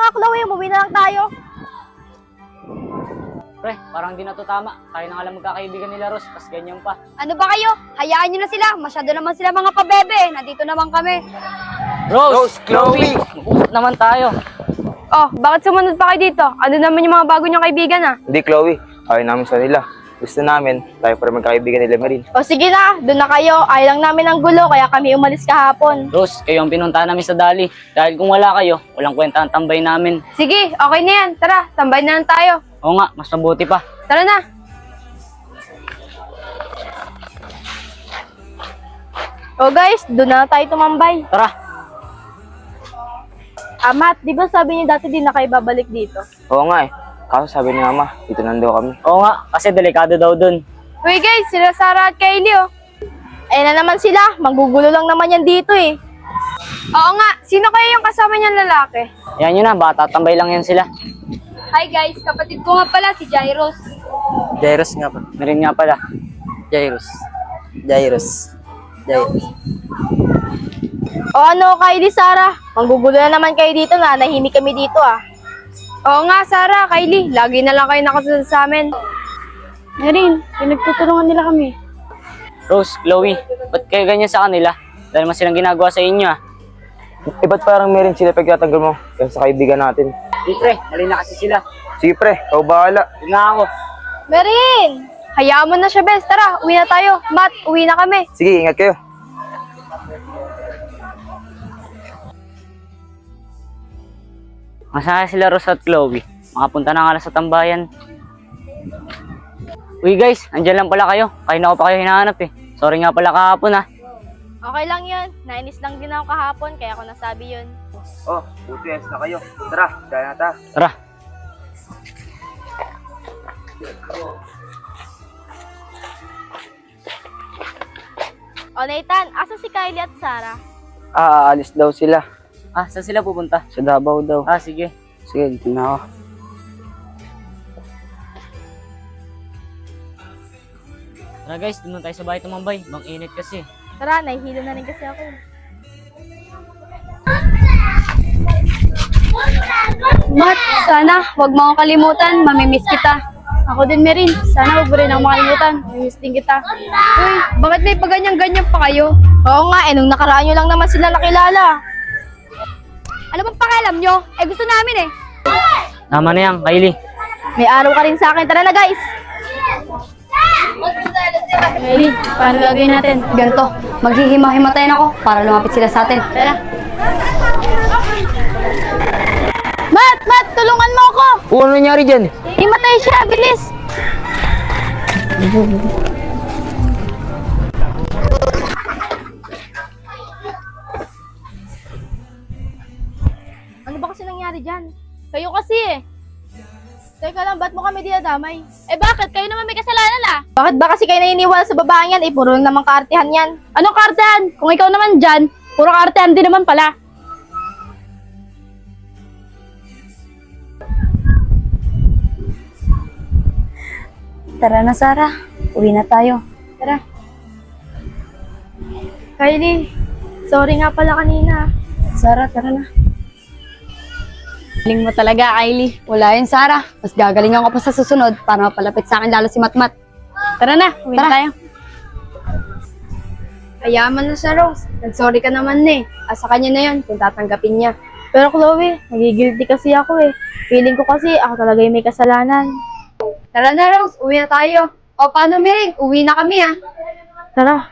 nga, Chloe, umuwi na lang tayo. Pre, parang di na to tama. Tayo na nga lang magkakaibigan nila, Rose. Tapos ganyan pa. Ano ba kayo? Hayaan nyo na sila. Masyado naman sila mga pabebe. Nandito naman kami. Rose, Chloe! Mag-usap naman tayo. Oh, bakit sumunod pa kayo dito? Ano naman yung mga bago nyong kaibigan ah? Hindi, Chloe. Ayaw namin sa nila. Gusto namin, tayo pa rin magkakaibigan nila, Marin. O sige na, doon na kayo. Ayaw lang namin ng gulo, kaya kami umalis kahapon. Rose, kayo ang pinuntahan namin sa Dali. Dahil kung wala kayo, walang kwenta ang tambay namin. Sige, okay na yan. Tara, tambay na lang tayo. Oo nga, mas mabuti pa. Tara na. O guys, doon na tayo tumambay. Tara. Matt, di ba sabi niyo dati di na kayo babalik dito? Oo nga eh. Kaso sabi ni Mama, dito nando kami. Oo nga, kasi delikado daw dun. Uy guys, sila Sarah at Kylie oh. Ayun na naman sila, manggugulo lang naman yan dito eh. Oo nga, sino kaya yung kasama niyang lalaki? Yan yun na, bata, tambay lang yan sila. Hi guys, kapatid ko nga pala si Jairos. Jairus nga pa. Meron nga pala. Jairus. Jairus. Jairus. O ano, Kylie, Sarah? Manggugulo na naman kayo dito, nanahimik kami dito ah. Oo nga, Sarah, Kylie, lagi na lang kayo nakasunod sa amin. Merin, pinagtutulungan nila kami. Rose, Chloe, ba't kayo ganyan sa kanila? Dahil mas silang ginagawa sa inyo ah. Eh, ba't parang Marin sila pagkatanggal mo? Yung sa kaibigan natin. Di pre, mali na kasi sila. Sige pre, ikaw bahala. Yun nga ako. Merin, hayaan mo na siya, Bes. Tara, uwi na tayo. Matt, uwi na kami. Sige, ingat kayo. Masaya sila Rose at Chloe. Makapunta na nga lang sa tambayan. Uy guys, andyan lang pala kayo. Kayo na ako pa kayo hinahanap eh. Sorry nga pala kahapon ah. Okay lang yun. Nainis lang din ako kahapon, kaya ako nasabi yun. Oh, buti yes na kayo. Tara, kaya na ta. Tara. O Nathan, asa si Kylie at Sarah? Aalis daw sila. Ah, saan sila pupunta? Sa Davao daw. Ah, sige. Sige, dito na ako. Tara guys, doon tayo sa bahay tumambay. Bang init kasi. Tara, nahihilo na rin kasi ako. Matt, sana wag mo akong kalimutan. Mamimiss kita. Ako din, Merin. Sana wag mo rin akong makalimutan. Mamimiss din kita. Uy, bakit may paganyan-ganyan pa kayo? Oo nga, nung nakaraan nyo lang naman sila nakilala. Ano bang pakialam nyo? Gusto namin eh. Tama na yan, Kylie. May araw ka rin sa akin. Tara na, guys. Merin, paano gagawin natin? Ganito, maghihima-himatayin ako para lumapit sila sa atin. Tara. Matt, tulungan mo ako! Ano nangyari dyan? Himatay siya, bilis! Ano ba kasi nangyari dyan? Kayo kasi eh. Teka lang, ba't mo kami dinadamay? Bakit? Kayo naman may kasalanan ah. Bakit ba kasi kayo naniniwala sa babaeng yan? Puro lang naman kaartehan yan. Anong kaartehan? Kung ikaw naman dyan, puro kaartehan din naman pala. Tara na, Sarah. Uwi na tayo. Tara. Kylie, sorry nga pala kanina. Sarah, tara na. Galing mo talaga, Kylie. Wala yun, Sarah. Mas gagalingan ko pa sa susunod para mapalapit sa akin lalo si Matmat. Tara na, uwi na tayo. Ayaman na siya, Rose. Nag-sorry ka naman eh. Sa kanya na yun, kung tatanggapin niya. Pero Chloe, nagigilty kasi ako eh. Feeling ko kasi ako talaga yung may kasalanan. Tara na, Rose. Uwi na tayo. O, paano, Mering? Uwi na kami, ah. Tara.